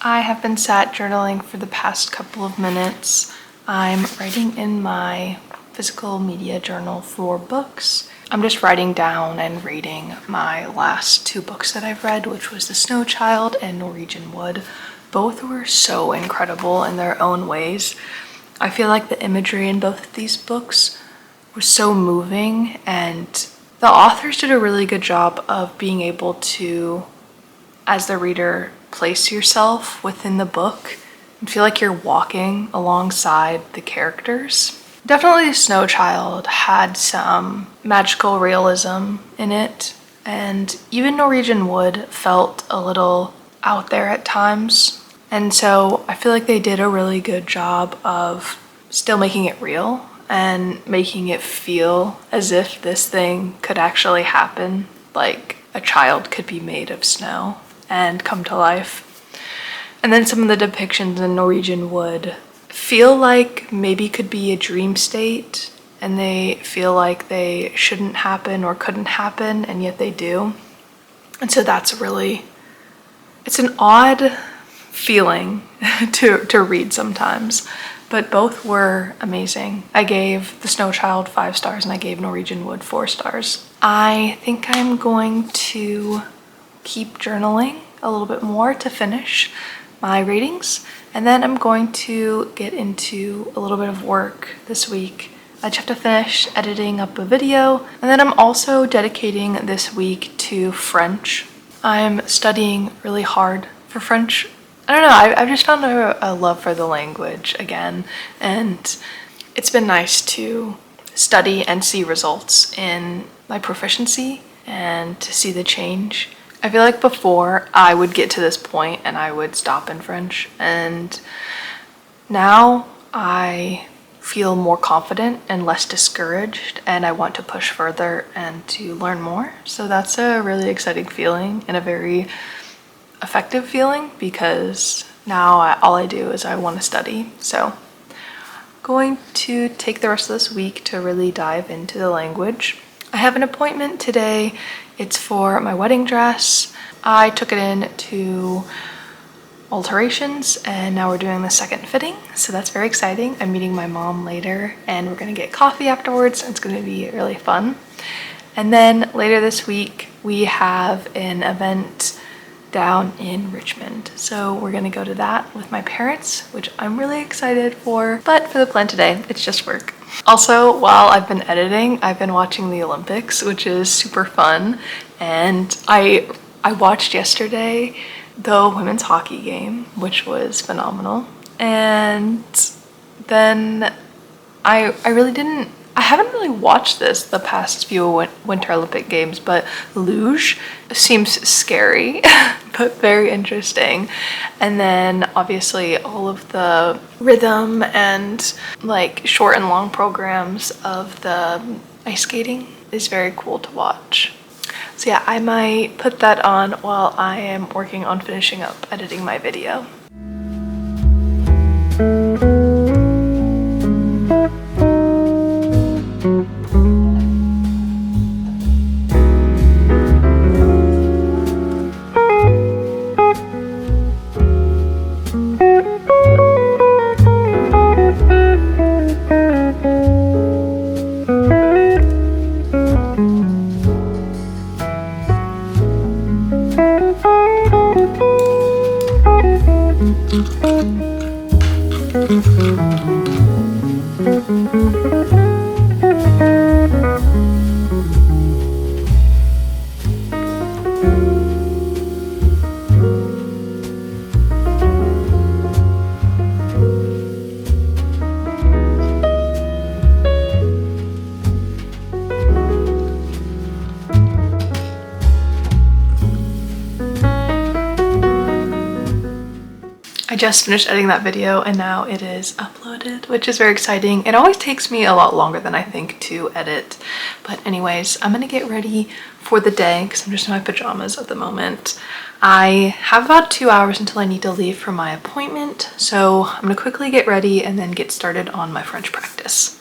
I have been sat journaling for the past couple of minutes. I'm writing in my physical media journal for books. I'm just writing down and reading my last two books that I've read, which was The Snow Child and Norwegian Wood. Both were so incredible in their own ways. I feel like the imagery in both of these books was so moving, and the authors did a really good job of being able to, as the reader, place yourself within the book and feel like you're walking alongside the characters. Definitely The Snow Child had some magical realism in it, and even Norwegian Wood felt a little out there at times. And so I feel like they did a really good job of still making it real and making it feel as if this thing could actually happen, like a child could be made of snow and come to life. And then some of the depictions in Norwegian Wood feel like maybe could be a dream state, and they feel like they shouldn't happen or couldn't happen, and yet they do. And so that's really, it's an odd feeling to read sometimes, but both were amazing. I gave The Snow Child 5 stars and I gave Norwegian Wood 4 stars. I think I'm going to keep journaling a little bit more to finish my ratings, and then I'm going to get into a little bit of work this week. I just have to finish editing up a video, and then I'm also dedicating this week to French. I'm studying really hard for French. I don't know, I've just found a love for the language again, and it's been nice to study and see results in my proficiency and to see the change. I feel like before I would get to this point and I would stop in French, and now I feel more confident and less discouraged, and I want to push further and to learn more. So that's a really exciting feeling and a very effective feeling, because now all I do is I want to study. So I'm going to take the rest of this week to really dive into the language. I have an appointment today. It's for my wedding dress. I took it in to alterations and now we're doing the second fitting, so that's very exciting. I'm meeting my mom later and we're gonna get coffee afterwards. It's gonna be really fun. And then later this week we have an event down in Richmond, so we're gonna go to that with my parents, which I'm really excited for. But for the plan today, it's just work. Also, while I've been editing, I've been watching the Olympics, which is super fun. And I watched yesterday the women's hockey game, which was phenomenal. And then I haven't really watched the past few Winter Olympic Games, but luge seems scary, but very interesting. And then obviously all of the rhythm and like short and long programs of the ice skating is very cool to watch. So yeah, I might put that on while I am working on finishing up editing my video. just finished editing that video and now it is uploaded, which is very exciting. It always takes me a lot longer than I think to edit. But anyways, I'm gonna get ready for the day because I'm just in my pajamas at the moment. I have about 2 hours until I need to leave for my appointment. So I'm gonna quickly get ready and then get started on my French practice.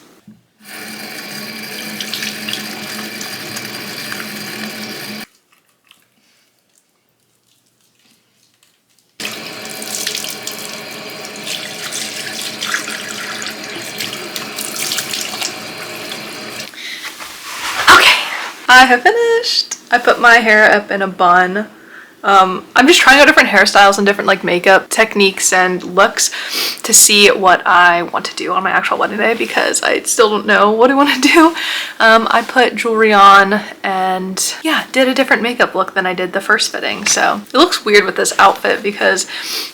I have finished. I put my hair up in a bun. I'm just trying out different hairstyles and different like makeup techniques and looks to see what I want to do on my actual wedding day because I still don't know what I want to do. I put jewelry on and yeah, did a different makeup look than I did the first fitting. So it looks weird with this outfit because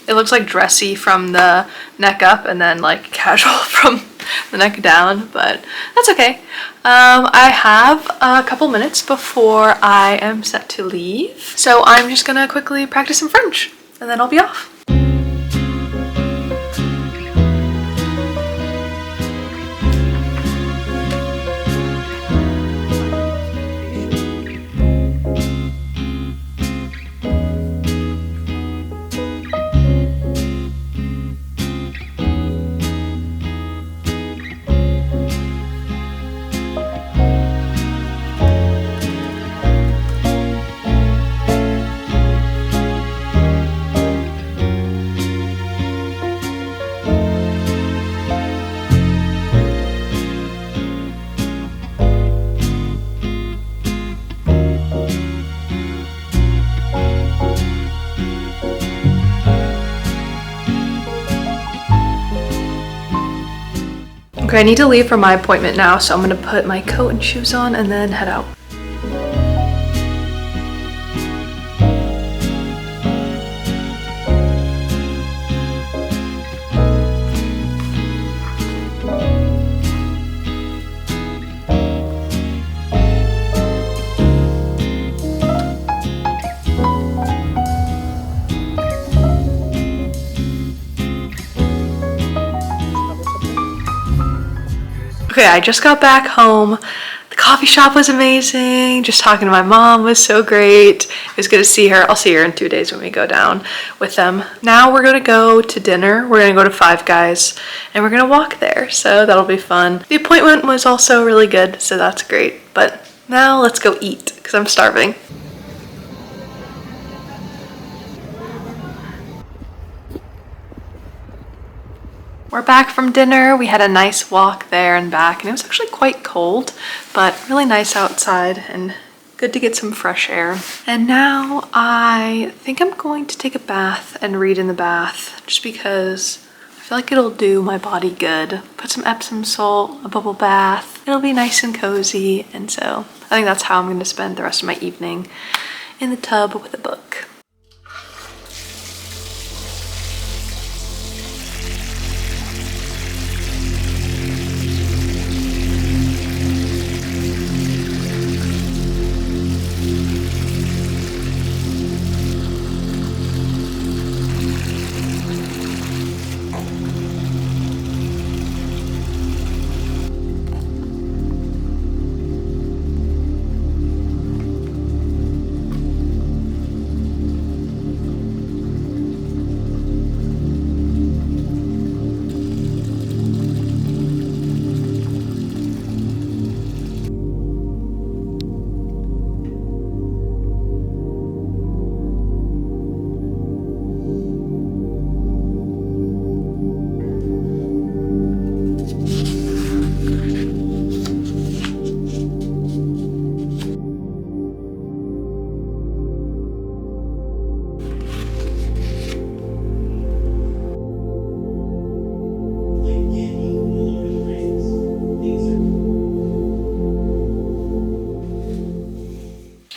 it looks like dressy from the neck up and then like casual from the neck down, but that's okay. I have a couple minutes before I am set to leave, so I'm just gonna quickly practice some French and then I'll be off. Okay, I need to leave for my appointment now, so I'm gonna put my coat and shoes on and then head out. Okay, I just got back home. The coffee shop was amazing. Just talking to my mom was so great. It was good to see her. I'll see her in 2 days when we go down with them. Now we're gonna go to dinner. We're gonna go to Five Guys and we're gonna walk there. So that'll be fun. The appointment was also really good, so that's great. But now let's go eat because I'm starving. We're back from dinner. We had a nice walk there and back, and it was actually quite cold, but really nice outside and good to get some fresh air. And now I think I'm going to take a bath and read in the bath just because I feel like it'll do my body good. Put some Epsom salt, a bubble bath. It'll be nice and cozy, and so I think that's how I'm going to spend the rest of my evening, in the tub with a book.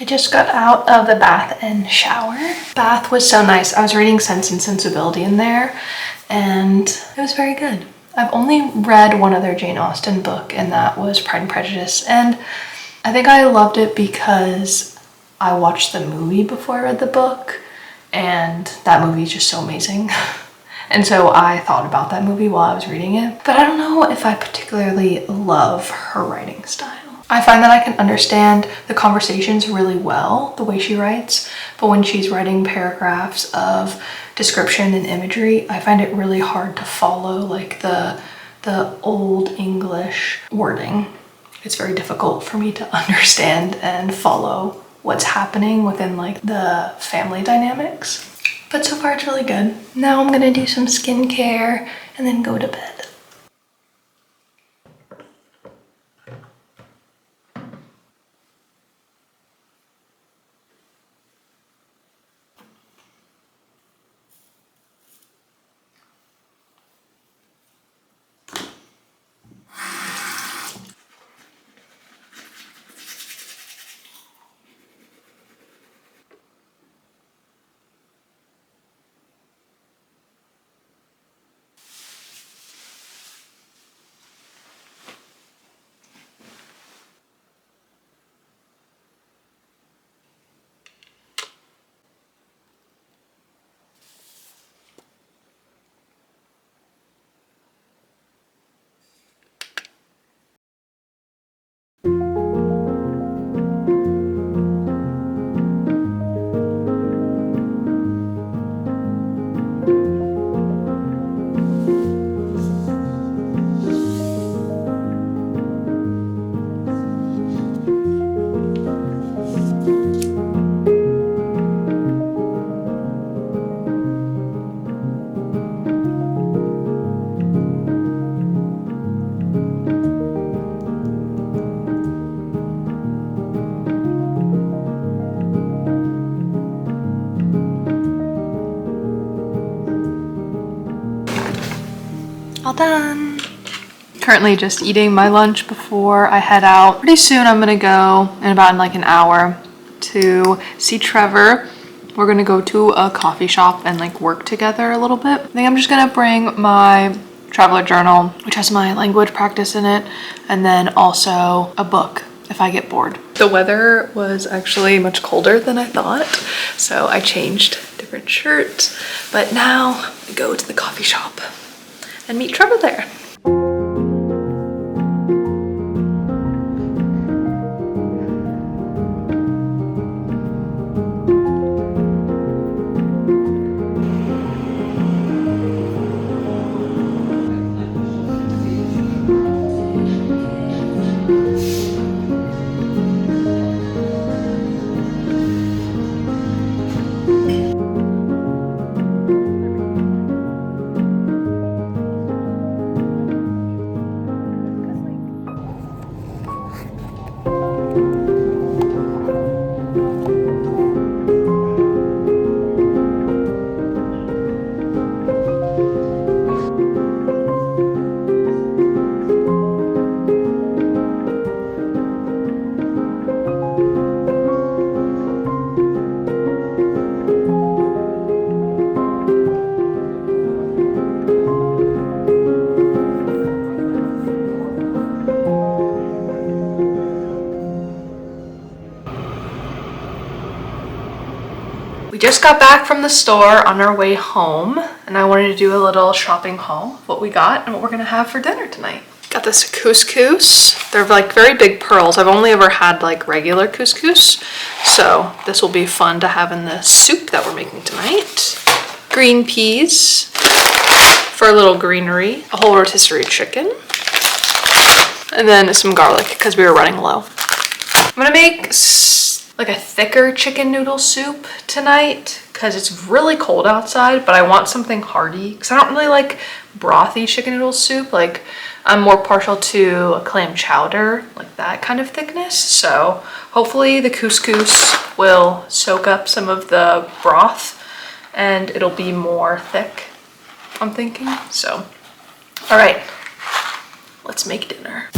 I just got out of the bath and shower. Bath was so nice. I was reading Sense and Sensibility in there and it was very good. I've only read one other Jane Austen book and that was Pride and Prejudice, and I think I loved it because I watched the movie before I read the book and that movie is just so amazing. And so I thought about that movie while I was reading it, but I don't know if I particularly love her writing style. I find that I can understand the conversations really well, the way she writes, but when she's writing paragraphs of description and imagery, I find it really hard to follow like the old English wording. It's very difficult for me to understand and follow what's happening within like the family dynamics. But so far it's really good. Now I'm gonna do some skincare and then go to bed. All done. Currently just eating my lunch before I head out. Pretty soon I'm gonna go in about like an hour to see Trevor. We're gonna go to a coffee shop and like work together a little bit. I think I'm just gonna bring my traveler journal, which has my language practice in it, and then also a book if I get bored. The weather was actually much colder than I thought, so I changed different shirts, but now I go to the coffee shop and meet Trevor there. We just got back from the store on our way home, and I wanted to do a little shopping haul of what we got and what we're gonna have for dinner tonight. Got this couscous. They're like very big pearls. I've only ever had like regular couscous, so this will be fun to have in the soup that we're making tonight. Green peas for a little greenery, a whole rotisserie chicken, and then some garlic because we were running low. I'm gonna make like a thicker chicken noodle soup tonight because it's really cold outside, but I want something hearty because I don't really like brothy chicken noodle soup. Like I'm more partial to a clam chowder, like that kind of thickness. So hopefully the couscous will soak up some of the broth and it'll be more thick, I'm thinking. So, all right, let's make dinner.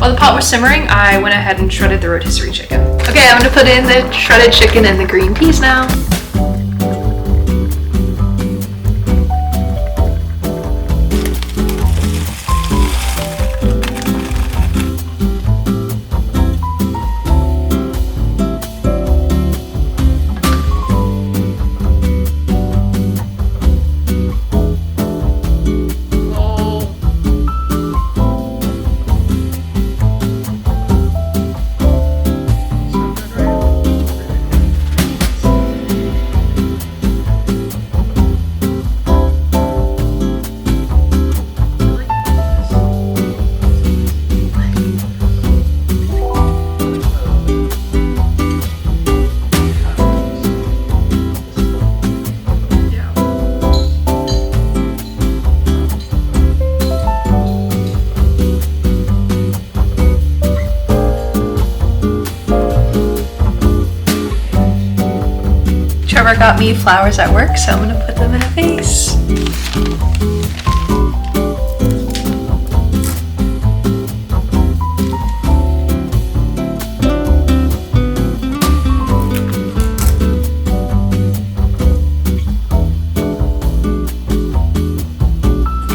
While the pot was simmering, I went ahead and shredded the rotisserie chicken. Okay, I'm gonna put in the shredded chicken and the green peas now. Trevor got me flowers at work, so I'm gonna put them in a vase.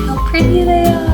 How pretty they are.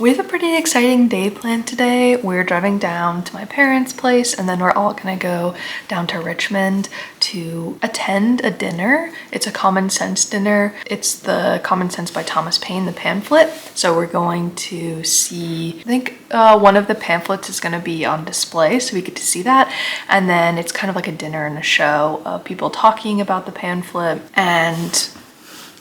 We have a pretty exciting day planned today. We're driving down to my parents' place and then we're all gonna go down to Richmond to attend a dinner. It's a Common Sense dinner. It's the Common Sense by Thomas Paine, the pamphlet. So we're going to see, I think one of the pamphlets is gonna be on display, so we get to see that. And then it's kind of like a dinner and a show of people talking about the pamphlet, and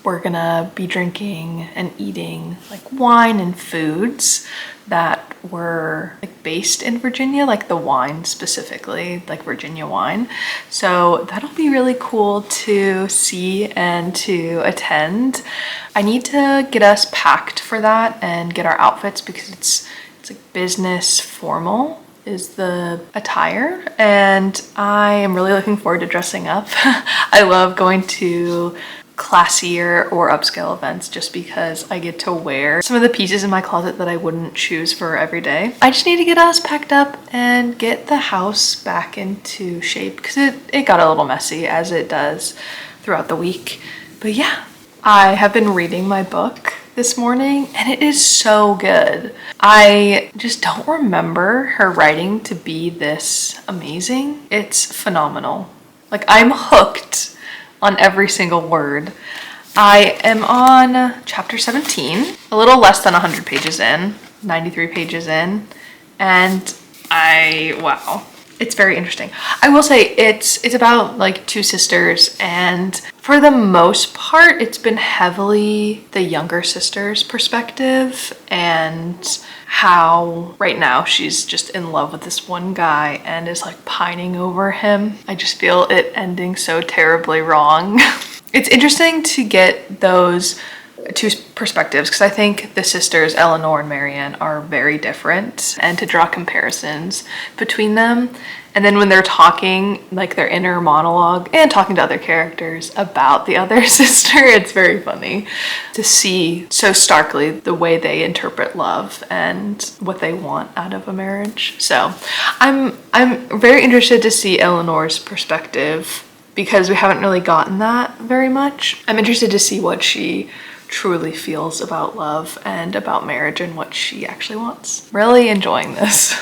we're gonna be drinking and eating like wine and foods that were like based in Virginia, like the wine specifically, like Virginia wine. So that'll be really cool to see and to attend. I need to get us packed for that and get our outfits because it's like business formal is the attire, and I am really looking forward to dressing up. I love going to classier or upscale events just because I get to wear some of the pieces in my closet that I wouldn't choose for every day. I just need to get us packed up and get the house back into shape because it got a little messy, as it does throughout the week. But yeah, I have been reading my book this morning and it is so good. I just don't remember her writing to be this amazing. It's phenomenal. Like, I'm hooked on every single word. I am on chapter 17, a little less than 100 pages in, 93 pages in, and wow. It's very interesting. I will say it's about like two sisters, and for the most part it's been heavily the younger sister's perspective and how right now she's just in love with this one guy and is like pining over him. I just feel it ending so terribly wrong. It's interesting to get those two perspectives because I think the sisters Eleanor and Marianne are very different, and to draw comparisons between them, and then when they're talking like their inner monologue and talking to other characters about the other sister, it's very funny to see so starkly the way they interpret love and what they want out of a marriage. So I'm very interested to see Eleanor's perspective because we haven't really gotten that very much. I'm interested to see what she truly feels about love and about marriage and what she actually wants. Really enjoying this.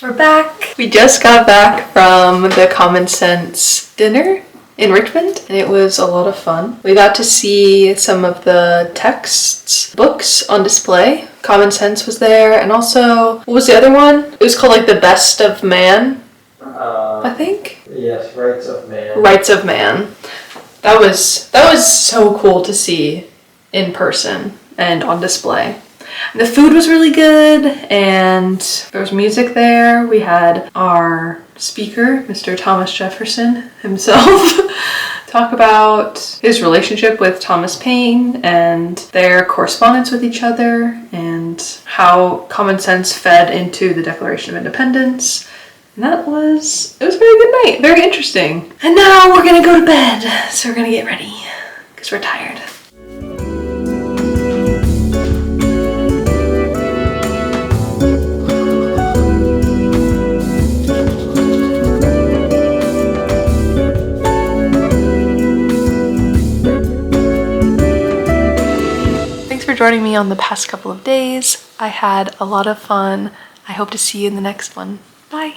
We're back. We just got back from the Common Sense dinner in Richmond, and it was a lot of fun. We got to see some of the books on display. Common Sense was there, and also, what was the other one? It was called like The Best of Man, I think? Yes, Rights of Man. Rights of Man. That was so cool to see in person and on display. The food was really good, and there was music there. We had our speaker, Mr. Thomas Jefferson himself, talk about his relationship with Thomas Paine and their correspondence with each other and how Common Sense fed into the Declaration of Independence. And it was a very good night, very interesting. And now we're gonna go to bed, so we're gonna get ready because we're tired. Joining me on the past couple of days. I had a lot of fun. I hope to see you in the next one. Bye.